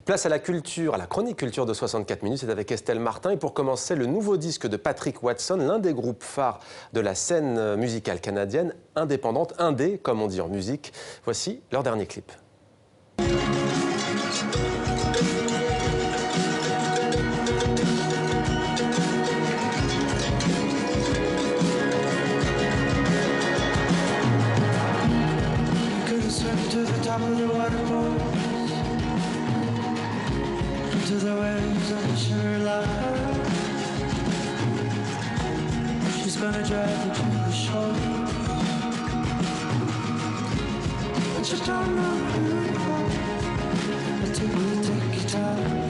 Place à la culture, à la chronique culture de 64 minutes, c'est avec Estelle Martin. Et pour commencer, le nouveau disque de Patrick Watson, l'un des groupes phares de la scène musicale canadienne, indépendante, indé, comme on dit en musique. Voici leur dernier clip. To the waves of the shoreline, she's gonna drive you to the shore, but you don't know who until you take your time.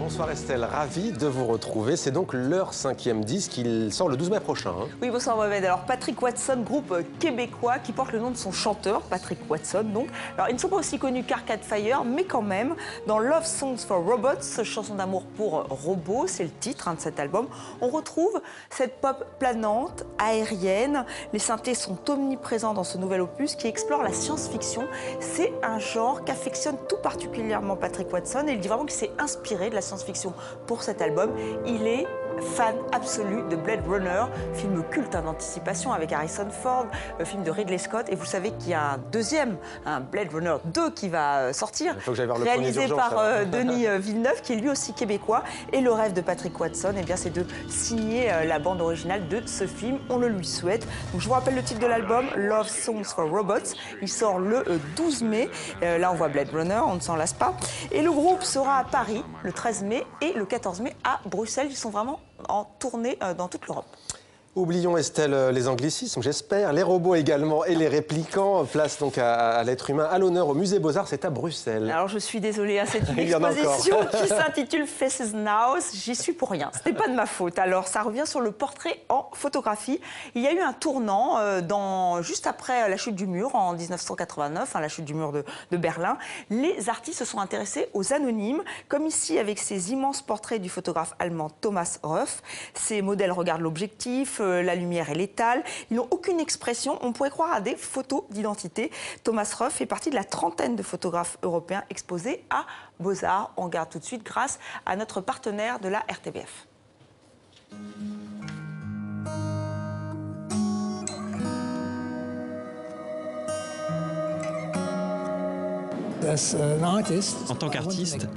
Bonsoir Estelle, ravi de vous retrouver. C'est donc leur 5e disque, il sort le 12 mai prochain. Oui, bonsoir Mohamed. Alors Patrick Watson, groupe québécois qui porte le nom de son chanteur, Patrick Watson donc. Alors ils ne sont pas aussi connus qu'Arcade Fire, mais quand même, dans Love Songs for Robots, chanson d'amour pour robots, c'est le titre de cet album, on retrouve cette pop planante, aérienne. Les synthés sont omniprésents dans ce nouvel opus qui explore la science-fiction. C'est un genre qu'affectionne tout particulièrement Patrick Watson et il dit vraiment qu'il s'est inspiré de la science-fiction pour cet album. Il est fan absolu de Blade Runner, film culte d'anticipation avec Harrison Ford, film de Ridley Scott. Et vous savez qu'il y a un deuxième, un Blade Runner 2 qui va sortir, réalisé par Denis Villeneuve, qui est lui aussi québécois. Et le rêve de Patrick Watson, eh bien, c'est de signer la bande originale de ce film. On le lui souhaite. Donc, je vous rappelle le titre de l'album, Love Songs for Robots. Il sort le 12 mai. Là, on voit Blade Runner, on ne s'en lasse pas. Et le groupe sera à Paris le 13 mai et le 14 mai à Bruxelles. Ils sont vraiment en tournée dans toute l'Europe. Oublions Estelle les anglicismes, j'espère, les robots également et les réplicants. Place donc à l'être humain à l'honneur au Musée Beaux-Arts, c'est à Bruxelles. Alors je suis désolée, c'est une exposition qui s'intitule Faces Now. J'y suis pour rien, ce n'est pas de ma faute. Alors ça revient sur le portrait en photographie. Il y a eu un tournant juste après la chute du mur en 1989, la chute du mur de Berlin. Les artistes se sont intéressés aux anonymes, comme ici avec ces immenses portraits du photographe allemand Thomas Ruff. Ces modèles regardent l'objectif, la lumière est létale, ils n'ont aucune expression, on pourrait croire à des photos d'identité. Thomas Ruff fait partie de la trentaine de photographes européens exposés à Beaux-Arts. On regarde tout de suite grâce à notre partenaire de la RTBF. En tant qu'artiste,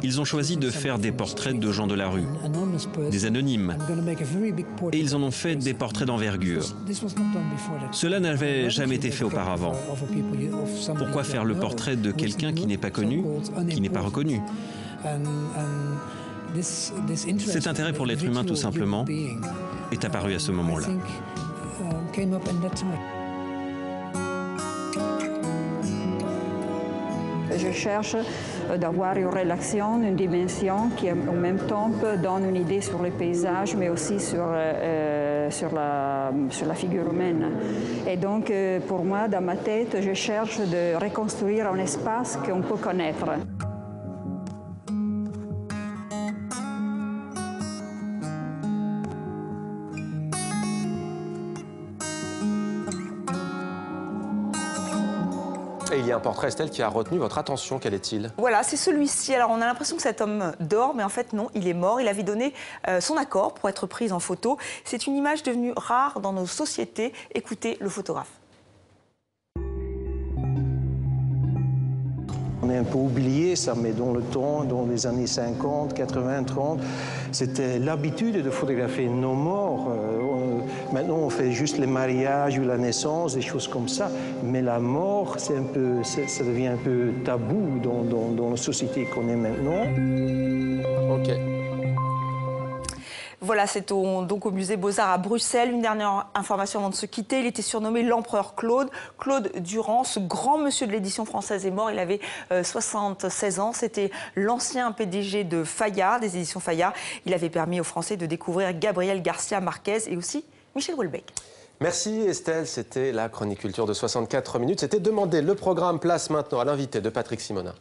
ils ont choisi de faire des portraits de gens de la rue, des anonymes, et ils en ont fait des portraits d'envergure. Cela n'avait jamais été fait auparavant. Pourquoi faire le portrait de quelqu'un qui n'est pas connu, qui n'est pas reconnu? Cet intérêt pour l'être humain, tout simplement, est apparu à ce moment-là. Je cherche d'avoir une relation, une dimension qui en même temps donne une idée sur le paysage, mais aussi sur la figure humaine. Et donc, pour moi, dans ma tête, je cherche de reconstruire un espace qu'on peut connaître. Et il y a un portrait, Estelle, qui a retenu votre attention. Quel est-il? Voilà, c'est celui-ci. Alors, on a l'impression que cet homme dort, mais en fait, non, il est mort. Il avait donné son accord pour être pris en photo. C'est une image devenue rare dans nos sociétés. Écoutez le photographe. On a un peu oublié ça, mais dans le temps, dans les années 50, 80, 30, c'était l'habitude de photographier nos morts. Maintenant, on fait juste les mariages ou la naissance, des choses comme ça. Mais la mort, ça devient un peu tabou dans la société qu'on est maintenant. Ok. Voilà, c'est donc au Musée Beaux-Arts à Bruxelles. Une dernière information avant de se quitter. Il était surnommé l'empereur Claude. Claude Durand, ce grand monsieur de l'édition française, est mort. Il avait 76 ans. C'était l'ancien PDG de Fayard, des éditions Fayard. Il avait permis aux Français de découvrir Gabriel Garcia Marquez et aussi Michel Houellebecq. Merci Estelle, c'était la chronique culture de 64 minutes. C'était Demander le programme. Place maintenant à l'invité de Patrick Simonin.